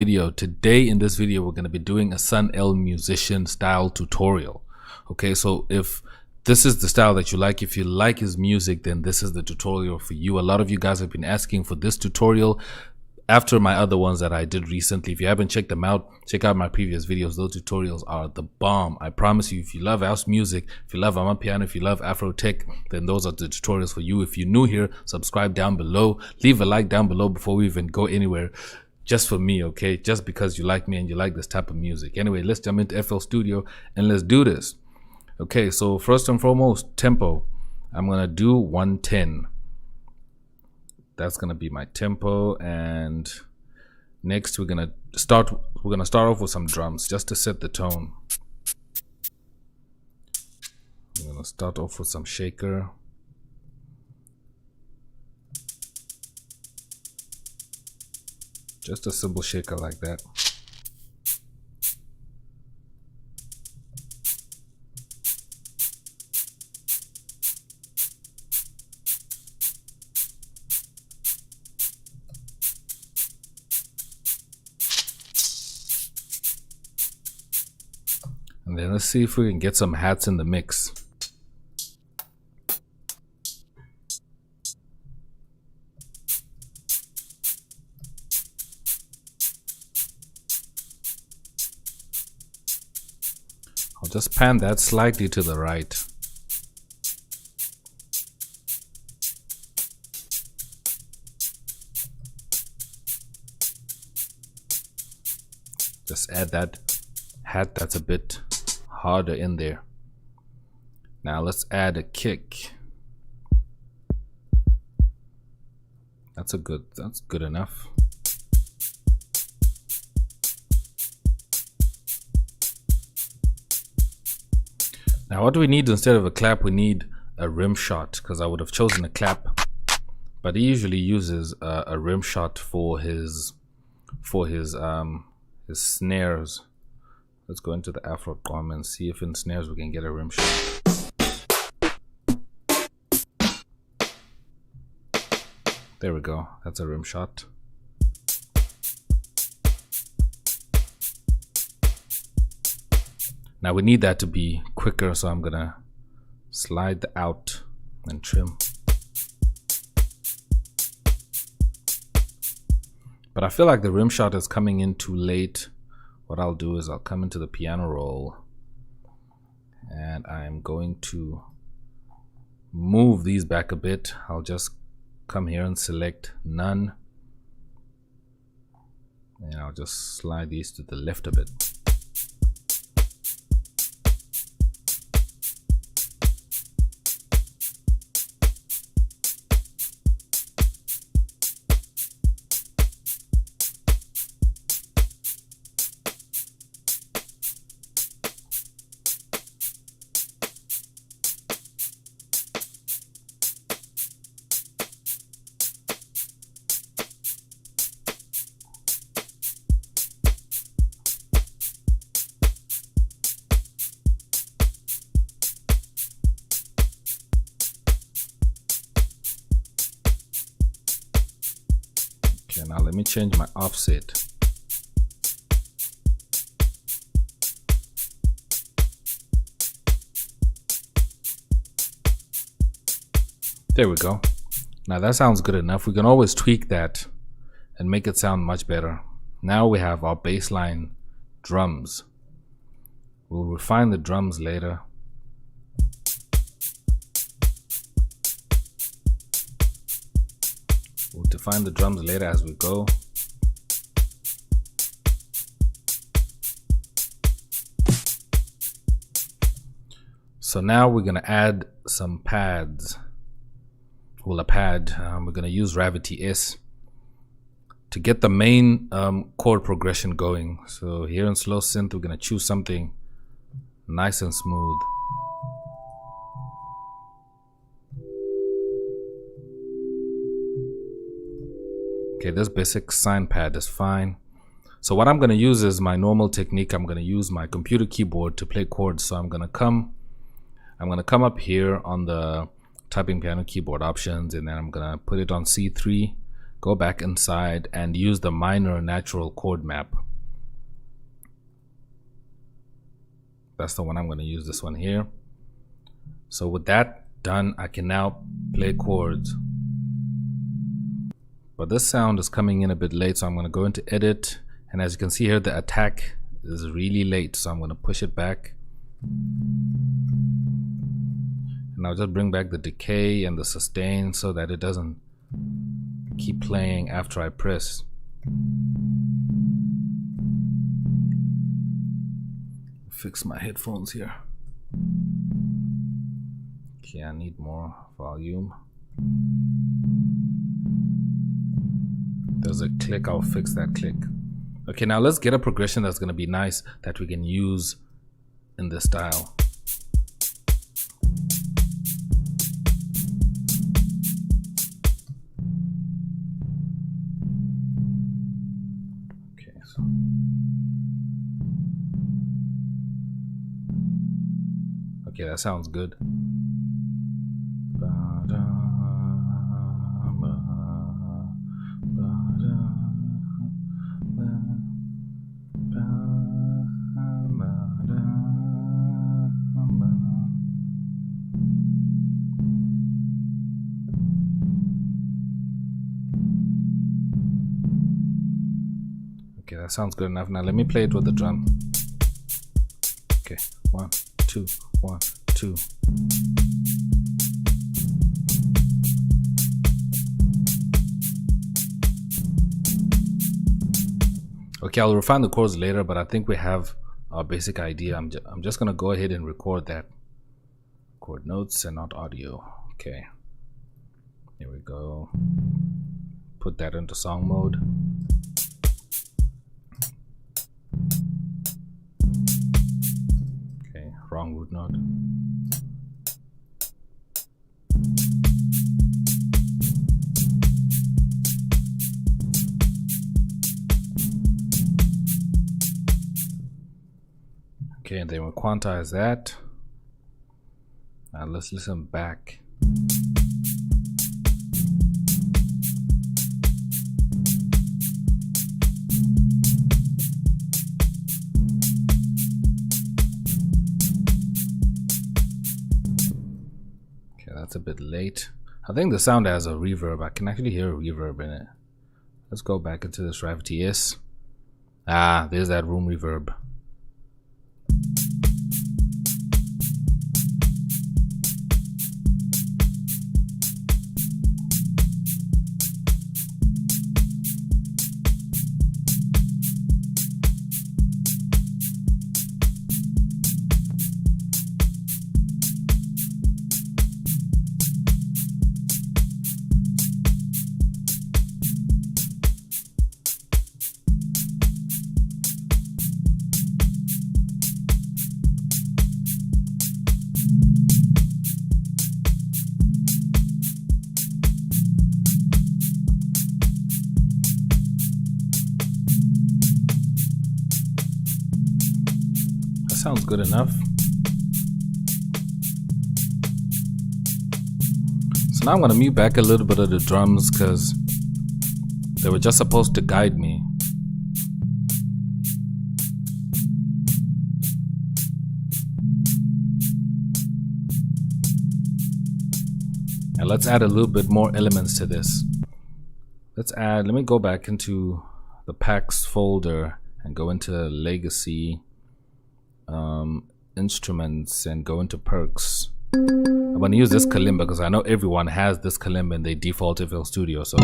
Video. Today in this video we're going to be doing a Sun El musician style tutorial. Okay, so if this is the style that you like, if you like his music, then this is the tutorial for you. A lot of you guys have been asking for this tutorial after my other ones that I did recently. If you haven't checked them out, check out my previous videos. Those tutorials are the bomb. I promise you, if you love house music, if you love Amapiano, if you love Afro tech, then those are the tutorials for you. If you're new here, subscribe down below, leave a like down below before we even go anywhere. Just for me, okay? Just because you like me and you like this type of music. Anyway, let's jump into FL Studio and let's do this. Okay, so first and foremost, tempo. I'm gonna do 110. That's gonna be my tempo. And next we're gonna start off with some drums just to set the tone. I'm gonna start off with some shaker. Just a simple shaker like that. And then let's see if we can get some hats in the mix. I'll just pan that slightly to the right. Just add that hat that's a bit harder in there. Now let's add a kick. That's good enough. Now what do we need instead of a clap? We need a rim shot, because I would have chosen a clap, but he usually uses a rim shot for his snares. Let's go into the Afro Gqom and see if in snares we can get a rim shot. There we go, that's a rim shot. Now we need that to be quicker, so I'm gonna slide the out and trim. But I feel like the rim shot is coming in too late. What I'll do is I'll come into the piano roll and I'm going to move these back a bit. I'll just come here and select none, and I'll just slide these to the left a bit. Okay, now let me change my offset. There we go. Now that sounds good enough. We can always tweak that and make it sound much better. Now we have our baseline drums. We'll refine the drums later. We'll define the drums later as we go. So now we're gonna add some pads. Well, a pad. We're gonna use Gravity S to get the main chord progression going. So here in Slow Synth, we're gonna choose something nice and smooth. Okay, this basic sine pad is fine. So what I'm going to use is my normal technique. I'm going to use my computer keyboard to play chords. So I'm going to come up here on the typing piano keyboard options, and then I'm going to put it on C3, go back inside and use the minor natural chord map. That's the one I'm going to use, this one here. So with that done, I can now play chords. But this sound is coming in a bit late, so I'm going to go into edit, and as you can see here, the attack is really late, so I'm going to push it back. And I'll just bring back the decay and the sustain so that it doesn't keep playing after I press. Fix my headphones here. Okay, I need more volume. There's a click, I'll fix that click. Okay, now let's get a progression that's going to be nice that we can use in this style. Okay, that sounds good. Okay, that sounds good enough. Now let me play it with the drum. Okay, 1, 2, 1, 2. Okay, I'll refine the chords later, but I think we have our basic idea. I'm just gonna go ahead and record that. Chord notes and not audio. Okay, here we go. Put that into song mode. Okay, wrong root note. Okay, and then we'll quantize that. Now let's listen back. Okay, that's a bit late. I think the sound has a reverb. I can actually hear a reverb in it. Let's go back into this Gravity S. Ah, there's that room reverb. Sounds good enough. So now I'm going to mute back a little bit of the drums because they were just supposed to guide me. And let's add a little bit more elements to this. Let me go back into the packs folder and go into legacy. Instruments and go into perks. I'm going to use this kalimba because I know everyone has this kalimba in their default FL Studio. So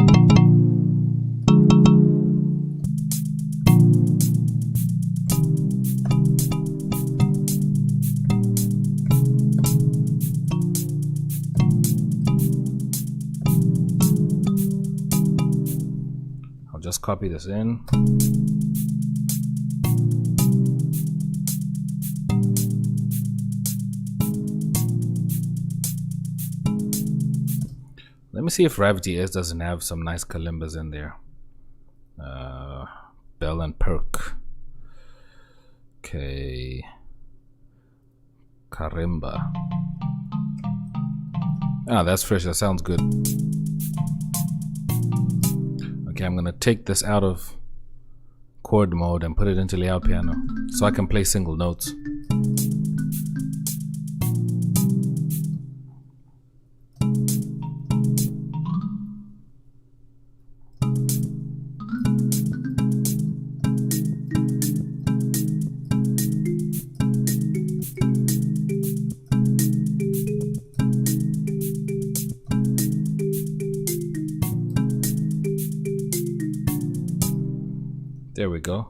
I'll just copy this in. Let me see if Gravity S doesn't have some nice kalimbas in there. Bell and Perk. Okay. Karimba. Ah, that's fresh. That sounds good. Okay, I'm gonna take this out of chord mode and put it into layout piano so I can play single notes. There we go.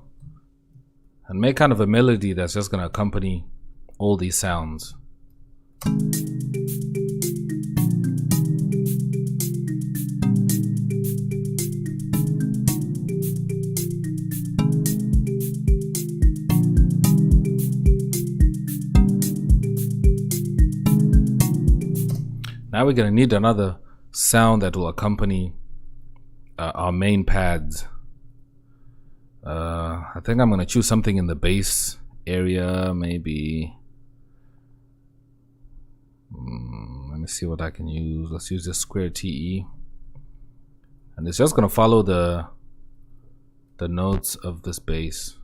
And make kind of a melody that's just going to accompany all these sounds. Now we're going to need another sound that will accompany our main pads. I think I'm gonna choose something in the bass area, maybe. Let me see what I can use. Let's use this square TE, and it's just gonna follow the notes of this bass.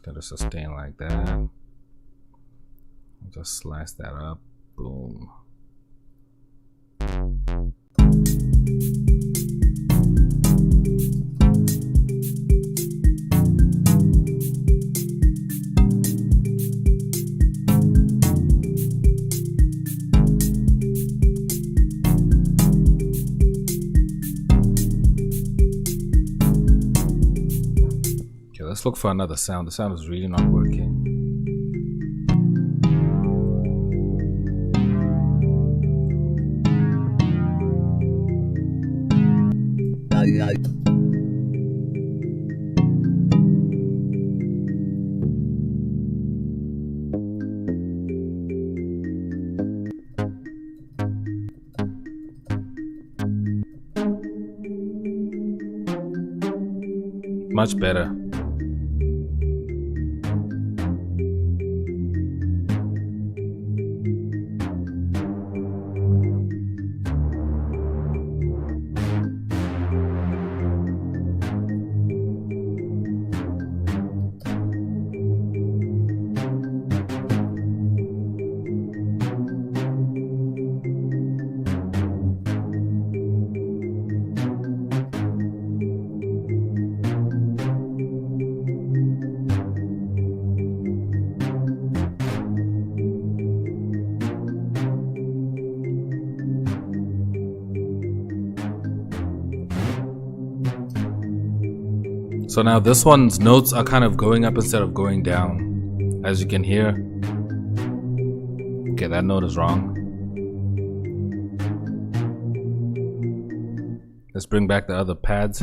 Let it sustain like that. Just slice that up. Boom. Okay, let's look for another sound. The sound is really not working. Much better. So now this one's notes are kind of going up instead of going down, as you can hear. Okay, that note is wrong. Let's bring back the other pads.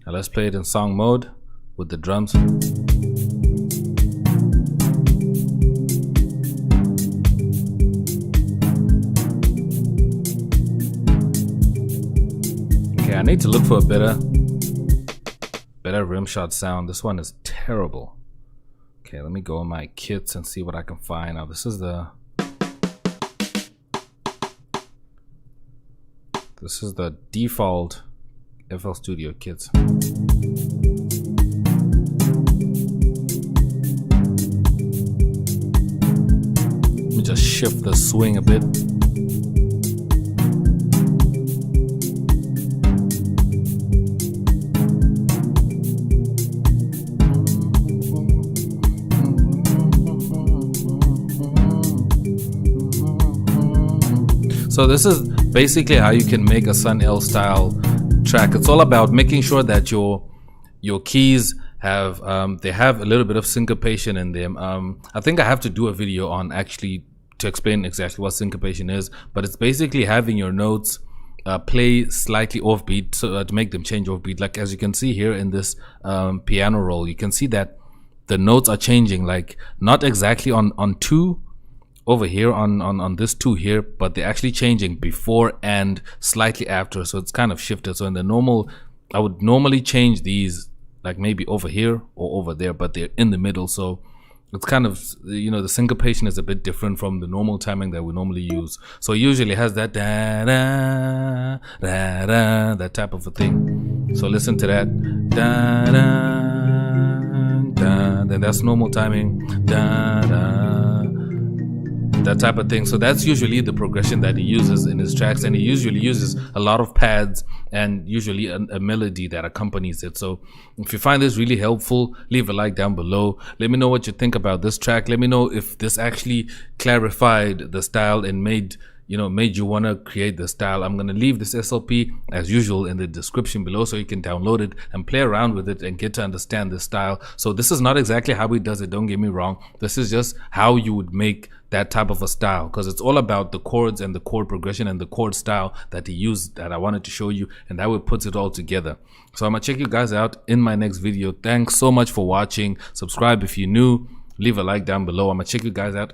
Let's play it in song mode with the drums. Okay, I need to look for a better rim shot sound. This one is terrible. Okay, let me go in my kits and see what I can find. Now this is the default FL Studio kits. Let me just shift the swing a bit. So this is basically how you can make a Sun L style track. It's all about making sure that your keys have they have a little bit of syncopation in them. I think I have to do a video on actually to explain exactly what syncopation is, but it's basically having your notes play slightly offbeat so to make them change offbeat. Like as you can see here in this piano roll, you can see that the notes are changing, like not exactly on 2, over here on this two here, but they're actually changing before and slightly after, so it's kind of shifted. So in the normal, I would normally change these like maybe over here or over there, but they're in the middle, so it's kind of, you know, the syncopation is a bit different from the normal timing that we normally use. So it usually has that da da da da, that type of a thing. So listen to that, da da da, then that's normal timing, da da, that type of thing. So that's usually the progression that he uses in his tracks, and he usually uses a lot of pads and usually a melody that accompanies it. So if you find this really helpful, leave a like down below. Let me know what you think about this track. Let me know if this actually clarified the style and made you want to create the style. I'm going to leave this SLP as usual in the description below, so you can download it and play around with it and get to understand the style. So this is not exactly how he does it, don't get me wrong. This is just how you would make that type of a style, because it's all about the chords and the chord progression and the chord style that he used, that I wanted to show you, and that way puts it all together. So I'm gonna check you guys out in my next video. Thanks so much for watching. Subscribe if you're new, leave a like down below. I'm gonna check you guys out